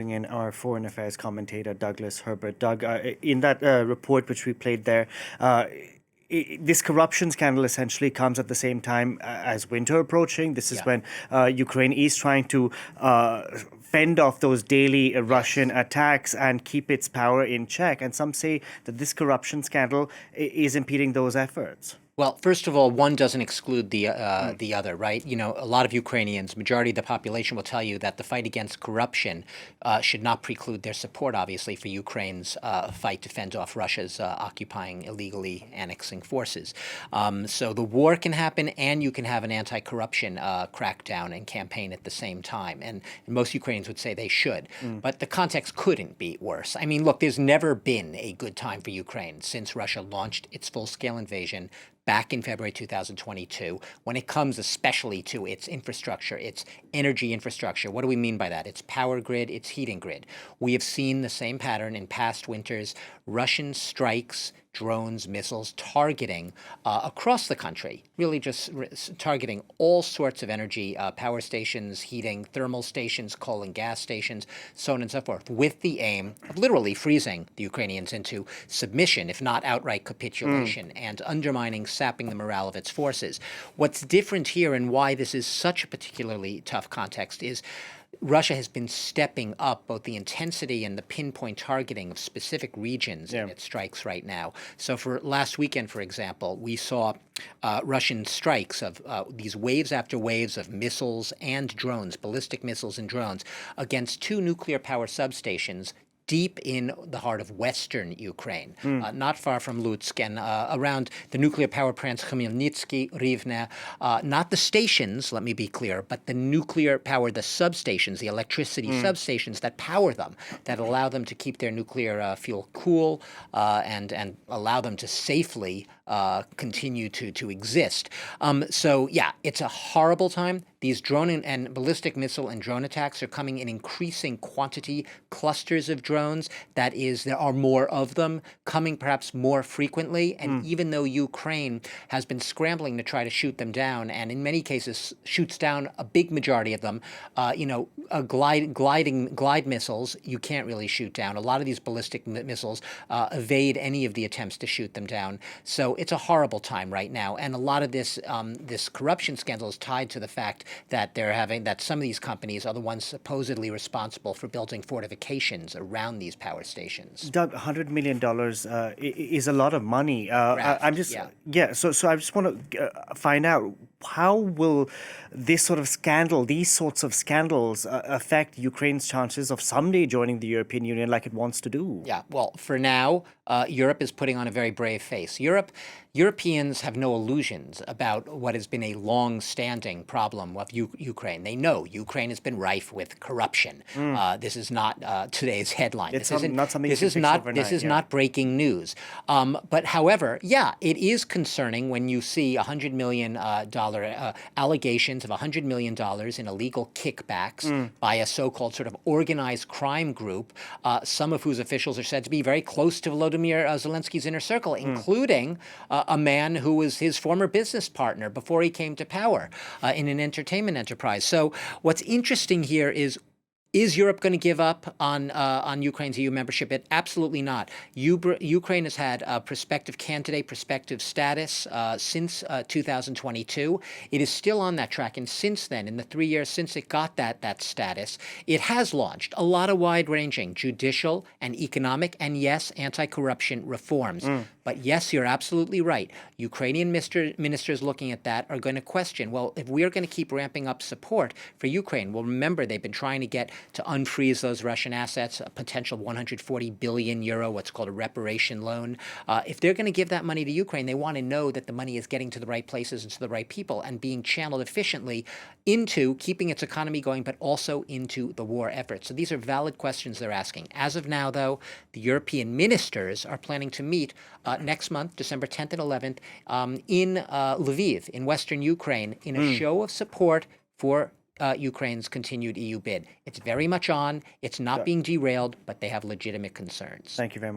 In our foreign affairs commentator, Douglas Herbert. Doug, in that report which we played there, this corruption scandal essentially comes at the same time as winter approaching. This is Yeah. when Ukraine is trying to fend off those daily Russian attacks and keep its power in check. And some say that this corruption scandal is impeding those efforts. Well, first of all, one doesn't exclude the other, right? You know, a lot of Ukrainians, majority of the population, will tell you that the fight against corruption should not preclude their support, obviously, for Ukraine's fight to fend off Russia's occupying, illegally annexing forces. So the war can happen, and you can have an anti-corruption crackdown and campaign at the same time. And most Ukrainians would say they should. But the context couldn't be worse. I mean, look, there's never been a good time for Ukraine since Russia launched its full-scale invasion back in February 2022, when it comes especially to its infrastructure, its energy infrastructure. What do we mean by that? Its power grid, its heating grid. We have seen the same pattern in past winters, Russian strikes, drones, missiles, targeting across the country, really just targeting all sorts of energy, power stations, heating, thermal stations, coal and gas stations, so on and so forth, with the aim of literally freezing the Ukrainians into submission, if not outright capitulation, and undermining, sapping the morale of its forces. What's different here and why this is such a particularly tough context is Russia has been stepping up both the intensity and the pinpoint targeting of specific regions in its strikes right now. So for last weekend, for example, we saw Russian strikes of these waves after waves of missiles and drones, ballistic missiles and drones, against two nuclear power substations deep in the heart of western Ukraine, not far from Lutsk and around the nuclear power plants Khmelnytsky, Rivne, not the stations, let me be clear, but the nuclear power, the substations, the electricity substations that power them, that allow them to keep their nuclear fuel cool and allow them to safely continue to exist. So yeah, it's a horrible time. These drone and ballistic missile and drone attacks are coming in increasing quantity, clusters of drones. That is, there are more of them coming perhaps more frequently. And even though Ukraine has been scrambling to try to shoot them down, and in many cases shoots down a big majority of them, glide missiles, you can't really shoot down. A lot of these ballistic missiles evade any of the attempts to shoot them down. So it's a horrible time right now. And a lot of this corruption scandal is tied to the fact that some of these companies are the ones supposedly responsible for building fortifications around these power stations. Doug, $100 million is a lot of money. So I just want to find out, how will these sorts of scandals affect Ukraine's chances of someday joining the European Union like it wants to do? Yeah, well, for now, Europe is putting on a very brave face. Europeans have no illusions about what has been a long-standing problem of Ukraine. They know Ukraine has been rife with corruption. This is not today's headline. This is not breaking news. But however, yeah, it is concerning when you see $100 million allegations of $100 million in illegal kickbacks by a so-called sort of organized crime group, some of whose officials are said to be very close to Volodymyr Zelensky's inner circle, including a man who was his former business partner before he came to power in an entertainment enterprise. So what's interesting here is Europe going to give up on Ukraine's EU membership? Absolutely not. Ukraine has had a prospective status since 2022. It is still on that track, and since then, in the 3 years since it got that status, it has launched a lot of wide-ranging judicial and economic and, yes, anti-corruption reforms. But yes, you're absolutely right. Ukrainian ministers looking at that are going to question, well, if we are going to keep ramping up support for Ukraine, well, remember, they've been trying to get to unfreeze those Russian assets, a potential 140 billion euro, what's called a reparation loan. If they're going to give that money to Ukraine, they want to know that the money is getting to the right places and to the right people and being channeled efficiently into keeping its economy going, but also into the war effort. So these are valid questions they're asking. As of now, though, the European ministers are planning to meet next month, December 10th and 11th, in Lviv, in western Ukraine, in a show of support for Ukraine's continued EU bid. It's very much on. It's not being derailed, but they have legitimate concerns. Thank you very much.